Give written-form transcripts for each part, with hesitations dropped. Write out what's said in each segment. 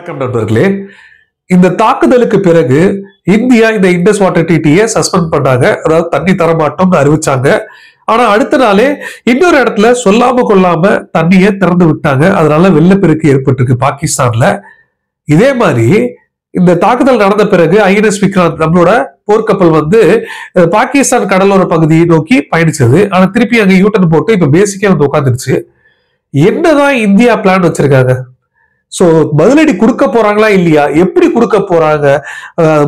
வணக்கம் நண்பர்களே. இந்த தாக்குதலுக்கு பிறகு இந்தியா இந்த இண்டஸ் வாட்டர் டிடியை சஸ்பெண்ட் பண்ணாங்க. அதாவது தண்ணி தரமாட்டோம்னு அறிவிச்சாங்க. ஆனா அடுத்த நாளே இன்னொரு இடத்துல சொல்லாம கொள்ளாம தண்ணியை திறந்து விட்டாங்க. அதனால வெள்ளப்பெருக்கு ஏற்பட்டிருக்கு பாகிஸ்தான்ல. இதே மாதிரி இந்த தாக்குதல் நடந்த பிறகு ஐஎன்எஸ் விக்ராந்த் நம்மளோட போர்க்கப்பல் பாகிஸ்தான் கடலோர பகுதியை நோக்கி பயணிச்சது. ஆனா திருப்பி அங்க யூட்டன் போட்டு இப்ப பேசிக்கா உட்காந்துருச்சு. என்னதான் இந்தியா பிளான் வச்சிருக்காங்க? சோ பதிலடி கொடுக்க போறாங்களா இல்லையா, எப்படி கொடுக்க போறாங்க,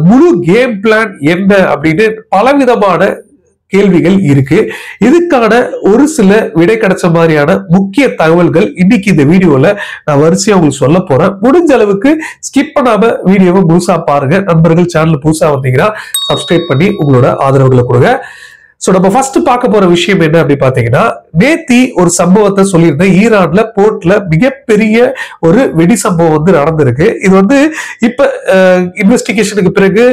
முழு கேம் பிளான் என்ன அப்படின்னு பலவிதமான கேள்விகள் இருக்கு. இதுக்கான ஒரு சில விடை கிடைச்ச மாதிரியான முக்கிய தகவல்கள் இன்னைக்கு இந்த வீடியோல நான் வரிசையா உங்களுக்கு சொல்ல போறேன். முடிஞ்ச அளவுக்கு ஸ்கிப் பண்ணாம வீடியோவை முழுசா பாருங்க. நண்பர்கள் சேனல் புதுசா வந்தீங்கன்னா சப்ஸ்கிரைப் பண்ணி உங்களோட ஆதரவுகளை கொடுங்க. சோ நம்ம ஃபர்ஸ்ட் பார்க்க போற விஷயம் என்ன அப்படி பாத்தீங்கன்னா, நேத்தி ஒரு சம்பவத்தை சொல்லியிருந்தேன். ஈரான்ல போர்ட்ல மிகப்பெரிய ஒரு வெடி சம்பவம் நடந்திருக்கு. இது இப்ப இன்வெஸ்டிகேஷனுக்கு பிறகு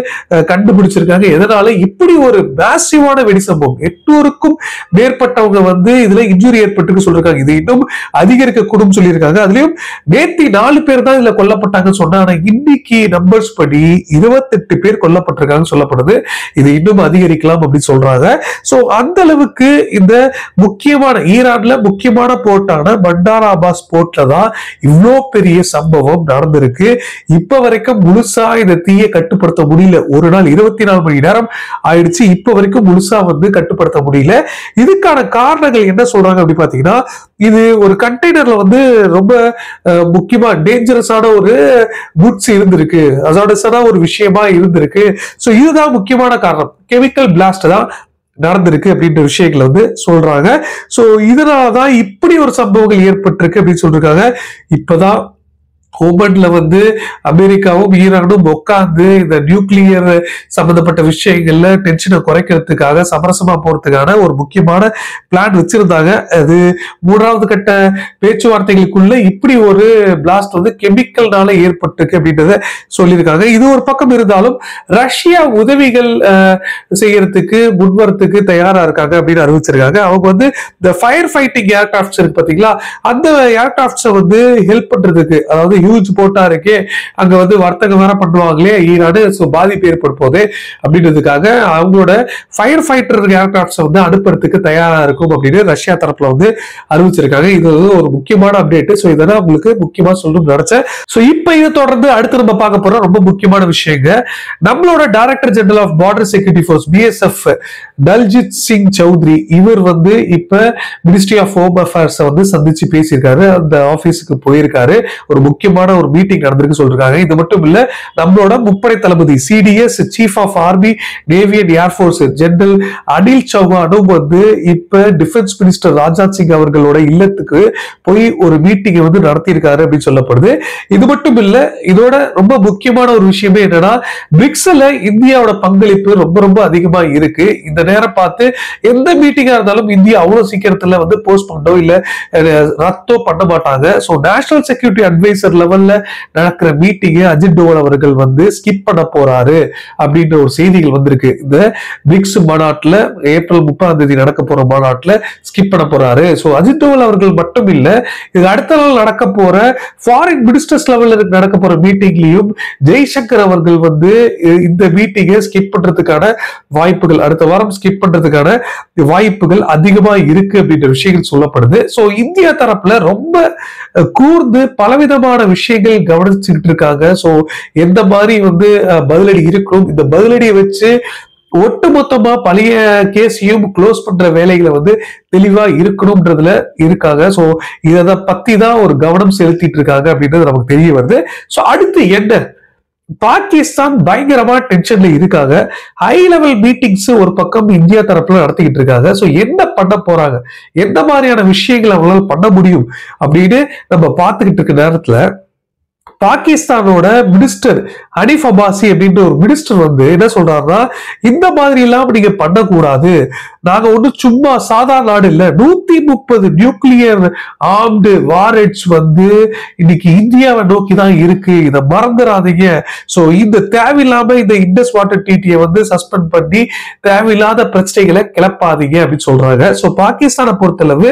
கண்டுபிடிச்சிருக்காங்க. எதனால இப்படி ஒரு மேசிவான வெடி சம்பவம், 800க்கும் மேற்பட்டவங்க இதுல இன்ஜுரி ஏற்பட்டு சொல்லிருக்காங்க. இது இன்னும் அதிகரிக்க கூடும் சொல்லியிருக்காங்க. அதுலயும் நேத்தி 4 பேர் தான் இதுல கொல்லப்பட்டாங்கன்னு சொன்னா, ஆனா இன்னைக்கு நம்பர்ஸ் படி 28 பேர் கொல்லப்பட்டிருக்காங்கன்னு சொல்லப்படுது. இது இன்னும் அதிகரிக்கலாம் அப்படின்னு சொல்றாங்க. சோ அந்த அளவுக்கு இந்த முக்கியமான ஈரான்ல முக்கியமான போர்ட்டான பண்டார் அப்பாஸ் போர்ட்ல தான் இவ்வளோ பெரிய சம்பவம் நடந்திருக்கு. இப்ப வரைக்கும் முழுசா இந்த தீயை கட்டுப்படுத்த முடியல. ஒரு நாள் 24 மணி நேரம் ஆயிடுச்சு. இப்ப வரைக்கும் முழுசா கட்டுப்படுத்த முடியல. இதுக்கான காரணங்கள் என்ன சொல்றாங்க அப்படி பாத்தீங்கன்னா, இது ஒரு கண்டெய்னர்ல ரொம்ப முக்கியமா டேஞ்சரஸான ஒரு குட்ஸ் இருந்திருக்கு, அசாடஸான ஒரு விஷயமா இருந்திருக்கு. சோ இதுதான் முக்கியமான காரணம். கெமிக்கல் பிளாஸ்ட் தான் நடந்திருக்கு அப்படின்ற விஷயங்களை சொல்றாங்க. சோ இதனாலதான் இப்படி ஒரு சம்பவங்கள் ஏற்பட்டிருக்கு அப்படின்னு சொல்லிருக்காங்க. இப்பதான் ஓமன்ல அமெரிக்காவும் ஈரானும் உட்கார்ந்து இந்த நியூக்ளியர் சம்பந்தப்பட்ட விஷயங்கள்ல டென்ஷனை குறைக்கிறதுக்காக சமரசமா போறதுக்கான ஒரு முக்கியமான பிளான் வச்சிருந்தாங்க. அது 3வது கட்ட பேச்சுவார்த்தைகளுக்குள்ள இப்படி ஒரு பிளாஸ்ட் கெமிக்கல்னால ஏற்பட்டிருக்கு அப்படின்றத சொல்லியிருக்காங்க. இது ஒரு பக்கம் இருந்தாலும் ரஷ்யா உதவிகள் செய்யறதுக்கு முன்வரத்துக்கு தயாரா இருக்காங்க அப்படின்னு அறிவிச்சிருக்காங்க. அவங்க இந்த ஃபயர் ஃபைட்டிங் ஏர்கிராஃப்ட்ஸ் இருக்கு பாத்தீங்களா, அந்த ஏர்கிராஃப்ட்ஸை ஹெல்ப் பண்றதுக்கு, அதாவது ஹியூஜ் போர்ட்டா இருக்கே, அங்க வர்த்தகம் வேற பண்ணுவாங்களே ஈரானு, பாதிப்பு ஏற்படும் போது அப்படின்றதுக்காக அவங்களோட ஃபயர் ஃபைட்டர் ஏர்கிராஃப்ட்ஸ் அனுப்புறதுக்கு தயாரா இருக்கும் அப்படின்னு ரஷ்யா தரப்புல அறிவிச்சிருக்காங்க. இது ஒரு முக்கியமான அப்டேட். சோ இதெல்லாம் உங்களுக்கு முக்கியமா சொல்லணும்னு நினைச்சேன். சோ இப்ப இதை தொடர்ந்து அடுத்து நம்ம பார்க்க போற ரொம்ப முக்கியமான விஷயங்க, நம்மளோட director general of border security force BSF Daljit Singh Chaudhary, இவர் இப்ப மினிஸ்ட்ரி ஆஃப் ஹோம் அஃபேர்ஸ் சந்திச்சு பேசியிருக்காரு. அந்த ஆபீஸுக்கு போயிருக்காரு. ஒரு முக்கியமான ஒரு மீட்டிங் நடந்திருக்கு சொல்றாங்க. இது மட்டும் இல்ல, நம்மளோட முப்படை தளபதி CDS chief of army navy and air force general Anil சௌஹானும் இப்ப டிஃபென்ஸ் மினிஸ்டர் ராஜ்நாத் சிங் அவர்களோட இல்லத்துக்கு போய் ஒரு மீட்டிங் நடத்தி இருக்காரு அப்படின்னு சொல்லப்படுது. இது மட்டும் இல்ல, இதோட ரொம்ப முக்கியமான ஒரு விஷயமே என்னன்னா, பிரிக்ஸ்ல இந்தியாவோட பங்களிப்பு ரொம்ப ரொம்ப அதிகமா இருக்கு. இந்த நேரம் பார்த்து எந்த மீட்டிங்கா இருந்தாலும் இந்தியா அவ்வளவு சீக்கிரத்துல போஸ்ட் பண்ணோ இல்ல ரத்தோ பண்ண மாட்டாங்க. சோ நேஷனல் செக்யூரிட்டி அட்வைசர் லெவல்ல நடக்கிற மீட்டிங் அஜித் டோவல் அவர்கள் ஸ்கிப் பண்ண போறாரு அப்படின்ற ஒரு செய்திகள் வந்திருக்கு. இந்த பிரிக்ஸ் மாநாட்டுல ஏப்ரல் 30ஆம் தேதி நடக்க போற மாநாட்டுல ஸ்கிப் பண்ண போறாரு. சோ அஜித் டோவல் அவர்கள் மட்டும் இல்ல, இது அடுத்த நாள் நடக்க போற ஃபாரின் மினிஸ்டர்ஸ் லெவல்ல நடக்க போற மீட்டிங்லயும் ஜெய்சங்கர் அவர்கள் இந்த மீட்டிங்கை ஸ்கிப் பண்றதுக்கான வாய்ப்புகள், அடுத்த வாரம் ஸ்கிப் பண்றதுக்கான வாய்ப்புகள் அதிகமா இருக்கு அப்படின்ற விஷயங்கள் சொல்லப்படுது. சோ இந்தியா தரப்புல ரொம்ப கூர்ந்து பலவிதமான விஷயங்கள் கவனிச்சுக்கிட்டு இருக்காங்க. சோ எந்த மாதிரி பதிலடி இருக்கணும், இந்த பதிலடியை வச்சு ஒட்டுமொத்தமா பழைய கேஸையும் க்ளோஸ் பண்ற வேலைகளை தெளிவா இருக்கணும்ன்றதுல இருக்காங்க. சோ இத பத்தி தான் ஒரு கவனம் செலுத்திட்டு இருக்காங்க அப்படின்றது நமக்கு தெரிய வருது. சோ அடுத்து என்ன, பாகிஸ்தான் பயங்கரமா டென்ஷன்ல இருக்காங்க. ஹை லெவல் மீட்டிங்ஸ் ஒரு பக்கம் இந்தியா தரப்புல நடத்திக்கிட்டு இருக்காங்க. சோ என்ன பண்ண போறாங்க, எந்த மாதிரியான விஷயங்களை அவங்களால பண்ண முடியும் அப்படின்னு நம்ம பார்த்துக்கிட்டு இருக்க நேரத்துல பாகிஸ்தானோட மினிஸ்டர் ஹனீஃப் அப்பாசி அப்படின்ற ஒரு மினிஸ்டர் என்ன சொல்றாருன்னா, இந்த மாதிரி எல்லாம் நீங்க பண்ணக்கூடாது, நாங்க சும்மா சாதாரண நாடு இல்ல, 130 நியூக்ளியர் ஆர்ம்டு வாரெட்ஸ் இன்னைக்கு இந்தியாவை நோக்கி தான் இருக்கு, இதை மறந்துடாதீங்க. சோ இந்த தேவையில்லாம இந்த இண்டஸ் வாட்டர் டிடியை சஸ்பெண்ட் பண்ணி தேவையில்லாத பிரச்சனைகளை கிளப்பாதீங்க அப்படின்னு சொல்றாங்க. சோ பாகிஸ்தானை பொறுத்தளவு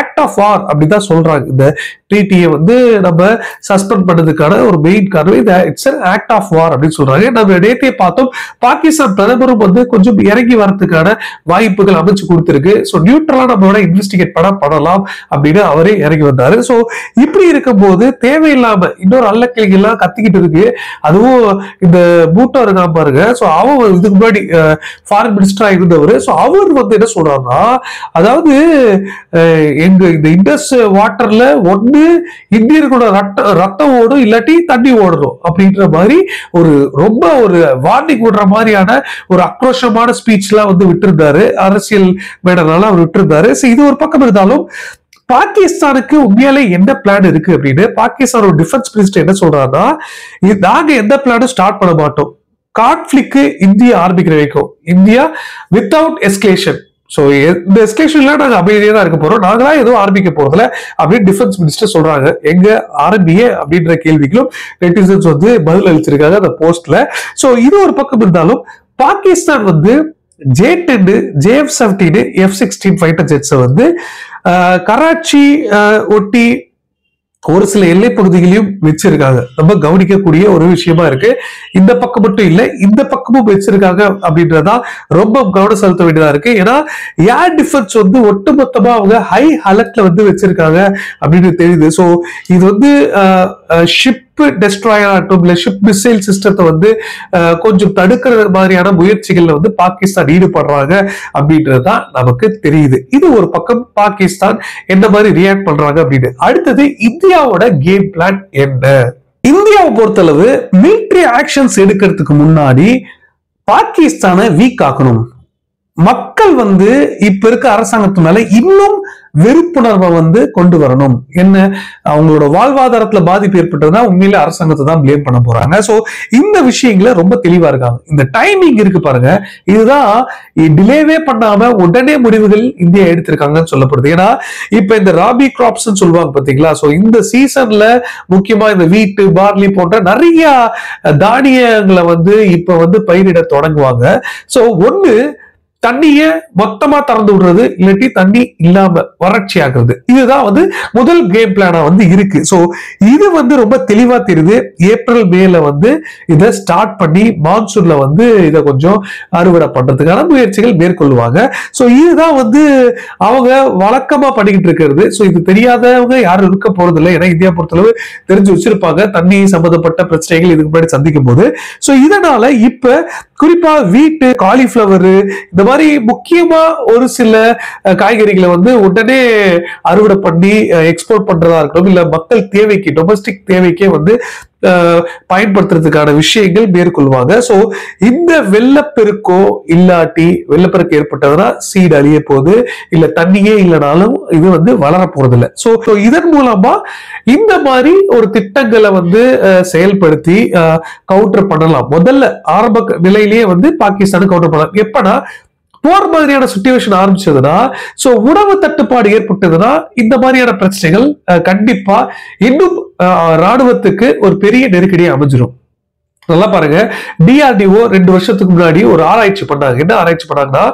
ஆக்ட் ஆஃப் வார் அப்படிதான் சொல்றாங்க. இந்த டிடியை நம்ம சஸ்பெண்ட் பண்ணதுக்கான வர்றதுக்கான ஒரு மெயின் காரணம் it's an act of war அப்படின்னு சொல்றாங்க. நம்ம நேத்தே பார்த்தோம், பாகிஸ்தான் பிரதமரும் வந்து கொஞ்சம் இறங்கி வரதுக்கான வாய்ப்புகள் அமைச்சு கொடுத்திருக்கு. ஸோ நியூட்ரலா நம்மளோட இன்வெஸ்டிகேட் பண்ணலாம் அப்படின்னு அவரே இறங்கி வந்தாரு. ஸோ இப்படி இருக்கும்போது தேவையில்லாம இன்னொரு அல்லக்கிளிங்க எல்லாம் கத்திக்கிட்டு இருக்கு. அதுவும் இந்த பூட்டோ இருக்கா பாருங்க. ஸோ அவர் இதுக்கு முன்னாடி ஃபாரின் மினிஸ்டரா இருந்தவர். ஸோ அவர் வந்து என்ன சொல்றாருன்னா, அதாவது எங்க இந்த இண்டஸ் வாட்டர்ல ஒண்ணு இந்தியர்களோட ரத்தம் ஓடும், இல்லாட்டி தண்ணி ஓடணும் அப்படின்ற மாதிரி ஒரு ரொம்ப ஒரு வார்னிங் விடுற மாதிரியான ஒரு ஆக்ரோஷமான ஸ்பீச் எல்லாம் வந்து விட்டிருந்தாரு. அரசியல் மேடனால அவர் விட்டிருந்தாரு. இது ஒரு பக்கம் இருந்தாலும் பாகிஸ்தானுக்கு உண்மையாலே என்ன பிளான் இருக்கு அப்படின்னு பாகிஸ்தானோட டிஃபென்ஸ் மினிஸ்டர் என்ன சொல்றாருன்னா, நாங்க எந்த பிளானும் ஸ்டார்ட் பண்ண மாட்டோம், கான்ஃபிளிக்ட் இந்தியா ஆரம்பிக்கிற வரைக்கும் இந்தியா வித்தவுட் எஸ்கலேஷன். சோ இந்த எஸ்கலேஷன்ல நாங்க அமைதியா தான் இருக்க போறோம், நாங்களா எதுவும் ஆரம்பிக்க போறதுல அப்படின்னு டிஃபென்ஸ் மினிஸ்டர் சொல்றாங்க. எங்க ஆரம்பியே அப்படின்ற கேள்விகளும் நெட்டிசன்ஸ் வந்து பதில் அளிச்சிருக்காங்க அந்த போஸ்ட்ல. சோ இது ஒரு பக்கம் இருந்தாலும் பாகிஸ்தான் வந்து J-10, JF-17, F-16 ஃபைட்டர் ஜெட்ஸை வந்து கராச்சி ஒட்டி ஒரு சில எல்லை பகுதிகளையும் வச்சிருக்காங்க. ரொம்ப கவனிக்கக்கூடிய ஒரு விஷயமா இருக்கு. இந்த பக்கம் மட்டும் இல்ல, இந்த பக்கமும் வச்சிருக்காங்க அப்படின்றதா ரொம்ப கவனம் செலுத்த வேண்டியதா இருக்கு. ஏன்னா ஏர் டிஃபென்ஸ் வந்து ஒட்டுமொத்தமா அவங்க ஹை அலர்ட்ல வந்து வச்சிருக்காங்க அப்படின்னு தெரியுது. ஸோ இது வந்து ஷிப் டெஸ்ட்ராயர் ஆகட்டும் இல்ல ஷிப் மிசைல் சிஸ்டத்தை வந்து கொஞ்சம் தடுக்கிற மாதிரியான முயற்சிகள்ல வந்து பாகிஸ்தான் ஈடுபடுறாங்க அப்படின்றதுதான் நமக்கு தெரியுது. இது ஒரு பக்கம் பாகிஸ்தான் என்ன மாதிரி ரியாக்ட் பண்றாங்க அப்படின்னு. அடுத்தது இந்தியாவோட கேம் பிளான் என்ன? இந்தியாவை பொறுத்தளவு மிலிட்டரி ஆக்ஷன்ஸ் எடுக்கிறதுக்கு முன்னாடி பாகிஸ்தானை வீக் ஆக்கணும். மக்கள் வந்து இப்ப இருக்க அரசாங்கத்து மேல இன்னும் வெறுப்புணர்வை வந்து கொண்டு வரணும். என்ன, அவங்களோட வாழ்வாதாரத்துல பாதிப்பு ஏற்பட்டதுன்னா உண்மையில அரசாங்கத்தை தான் பிளேம் பண்ண போறாங்க. சோ இந்த விஷயங்கள ரொம்ப தெளிவா இருக்காங்க. இந்த டைமிங் இருக்கு பாருங்க, இதுதான் டிலேவே பண்ணாம உடனே முடிவுகள் இந்தியா எடுத்திருக்காங்கன்னு சொல்லப்படுது. ஏன்னா இப்ப இந்த ராபி கிராப்ஸ் சொல்லுவாங்க பாத்தீங்களா, சோ இந்த சீசன்ல முக்கியமா இந்த வீட்டு பார்லி போன்ற நிறைய தானியங்களை வந்து இப்ப வந்து பயிரிட தொடங்குவாங்க. சோ ஒண்ணு தண்ணிய மொத்தமா திறந்து விடுறது, இல்லாட்டி தண்ணி இல்லாம வறட்சி ஆகுறது. இதுதான் வந்து முதல் கேம் பிளானா வந்து இருக்கு. சோ இது வந்து ரொம்ப தெளிவா தெரியுது. ஏப்ரல் மேல வந்து இதை ஸ்டார்ட் பண்ணி மான்சூன்ல வந்து இதை கொஞ்சம் அறுவடை பண்றதுக்கான முயற்சிகள் மேற்கொள்வாங்க. சோ இதுதான் வந்து அவங்க வழக்கமா பண்ணிக்கிட்டு இருக்கிறது. சோ இது தெரியாதவங்க யாரும் இருக்க போறது இல்லை. ஏன்னா இந்தியா பொறுத்தளவு தெரிஞ்சு வச்சிருப்பாங்க தண்ணி சம்பந்தப்பட்ட பிரச்சனைகள் இதுக்கு முன்னாடி சந்திக்கும் போது. சோ இதனால இப்ப குறிப்பா வீட்டு, காலிஃபிளவர், இந்த மாதிரி முக்கியமா ஒரு சில காய்கறிகளை வந்து உடனே அறுவடை பண்ணி எக்ஸ்போர்ட் பண்றதா இருக்கட்டும், இல்ல மக்கள் தேவைக்கு டொமஸ்டிக் தேவைக்கே வந்து பயன்படுத்துறதுக்கான விஷயங்கள் மேற்கொள்வாங்க. சோ இந்த வெள்ளப்பெருக்கோ இல்லாட்டி வெள்ளப்பெருக்கு ஏற்பட்டதுன்னா சீடு அழிய போகுது, இல்ல தண்ணியே இல்லைனாலும் இது வந்து வளர போறது இல்லை. சோ இதன் மூலமா இந்த மாதிரி ஒரு திட்டங்களை வந்து செயல்படுத்தி கவுண்டர் பண்ணலாம். முதல்ல ஆரம்ப நிலையிலேயே வந்து பாகிஸ்தானுக்கு கவுண்டர் பண்ணலாம். எப்பனா போர் மாதிரியான சிச்சுவேஷன் ஆரம்பிச்சதுன்னா, சோ உணவு தட்டுப்பாடு ஏற்பட்டதுன்னா இந்த மாதிரியான பிரச்சனைகள் கண்டிப்பா இன்னும் ராணுவத்துக்கு ஒரு பெரிய நெருக்கடியை அமைஞ்சிடும். நல்லா பாருங்க, DRDO 2 வருஷத்துக்கு முன்னாடி ஒரு ஆராய்ச்சி பண்ணாங்க. என்ன ஆராய்ச்சி பண்ணாங்கன்னா,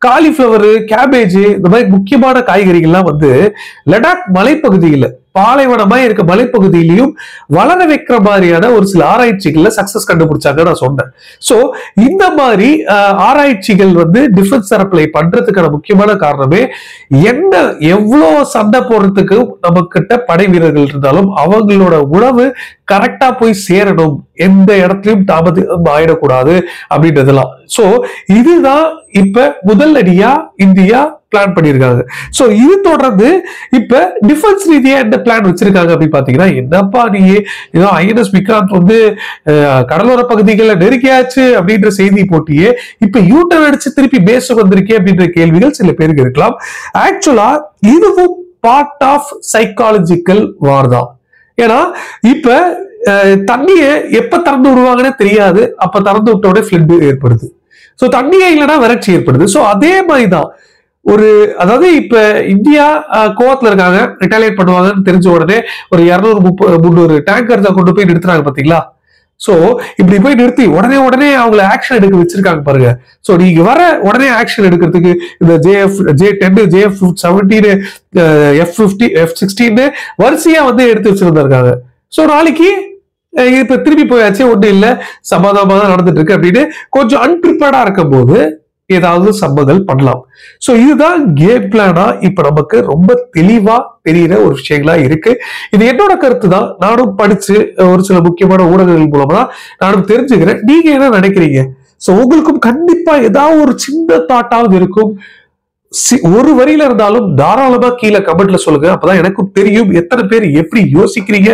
காலிஃபிளவர், கேபேஜ், இந்த மாதிரி முக்கியமான காய்கறிகள்லாம் வந்து லடாக் மலைப்பகுதியில பாலைவனமா இருக்க மலைப்பகுதியிலையும் வளர வைக்கிற மாதிரியான ஒரு சில ஆராய்ச்சிகள்ல சக்சஸ் கண்டுபிடிச்சாங்க நான் சொன்னேன். சோ இந்த மாதிரி ஆராய்ச்சிகள் வந்து டிஃபென்ஸ் தரப்புல பண்றதுக்கான முக்கியமான காரணமே என்ன, எவ்வளவு சண்டை போடுறதுக்கு நம்ம கிட்ட படை வீரர்கள் இருந்தாலும் அவங்களோட உணவு கரெக்டா போய் சேரணும், எந்த இடத்துலயும் தாமதம் ஆயிடக்கூடாது அப்படின்றதெல்லாம். சோ இதுதான் இப்ப முதல் அடியா இந்தியா பிளான் பண்ணிருக்காங்க. சோ இது தொடர்ந்து இப்ப டிஃபென்ஸ் ரீதியா என்ன பிளான் வச்சிருக்காங்க அப்படின்னு பாத்தீங்கன்னா, என்னப்பா நீ ஏதோ INS விக்ராந்த் வந்து கடலோர பகுதிகளில் நெருக்கியாச்சு அப்படின்ற செய்தி போட்டியே இப்ப யூட்டர் அடிச்சு திருப்பி பேச வந்திருக்கே அப்படின்ற கேள்விகள் சில பேருக்கு இருக்கலாம். ஆக்சுவலா இதுவும் பார்ட் ஆஃப் சைக்காலஜிக்கல் வார் தான். ஏன்னா இப்ப தண்ணிய எப்ப திறந்து விடுவாங்கன்னு தெரியாது, அப்ப திறந்து விட்ட உடனே ஃபிளட் ஏற்படுது. சோ தண்ணியே இல்லைன்னா வறட்சி ஏற்படுது. சோ அதே மாதிரிதான் ஒரு, அதாவது இப்ப இந்தியா கோவத்துல இருக்காங்க, ரிட்டாலியேட் பண்ணுவாங்கன்னு தெரிஞ்ச உடனே ஒரு 200-300 டேங்கர் கொண்டு போய் நிறுத்துறாங்க பாத்தீங்களா. சோ இப்படி போய் நிறுத்தி உடனே அவங்களை ஆக்ஷன் எடுக்க வச்சிருக்காங்க பாருங்க. சோ நீங்க வர உடனே ஆக்ஷன் எடுக்கிறதுக்கு இந்த J10, JF-17, F-50, F-16 வரிசையா வந்து எடுத்து வச்சிருந்திருக்காங்க. சோ நாளைக்கு இப்ப திரும்பி போயாச்சு, ஒண்ணு இல்ல, சமாதானமா தான் நடந்துட்டு இருக்கு அப்படின்னு கொஞ்சம் அன்பிரிப்பேர்டா இருக்கும் போது ஏதாவது சம்பவங்கள் பண்ணலாம். சோ இதுதான் கேம் பிளானா இப்ப நமக்கு ரொம்ப தெளிவா தெரியிற ஒரு விஷயங்களா இருக்கு. இது என்னோட கருத்து தான். நானும் படிச்சு ஒரு சில முக்கியமான ஊடகங்கள் மூலமா தான் நானும் தெரிஞ்சுக்கிறேன். நீங்க என்ன நினைக்கிறீங்க? சோ உங்களுக்கும் கண்டிப்பா ஏதாவது ஒரு சின்ன தாட்டாவது இருக்கும். ஒரு வரியில இருந்தாலும் தாராளமா கீழே கமெண்ட்ல சொல்லுங்க. அப்பதான் எனக்கும் தெரியும் எத்தனை பேர் எப்படி யோசிக்கிறீங்க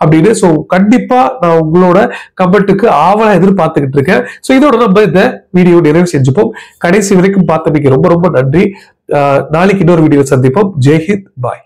அப்படின்னு. சோ கண்டிப்பா நான் உங்களோட கமெண்ட்டுக்கு ஆவலா எதிர்பார்த்துக்கிட்டு இருக்கேன். சோ இதோட நம்ம இந்த வீடியோ நிறைவு செஞ்சுப்போம். கடைசி வரைக்கும் பார்த்தமைக்கு ரொம்ப ரொம்ப நன்றி. நாளைக்கு இன்னொரு வீடியோ சந்திப்போம். ஜெய்ஹிந்த், பாய்.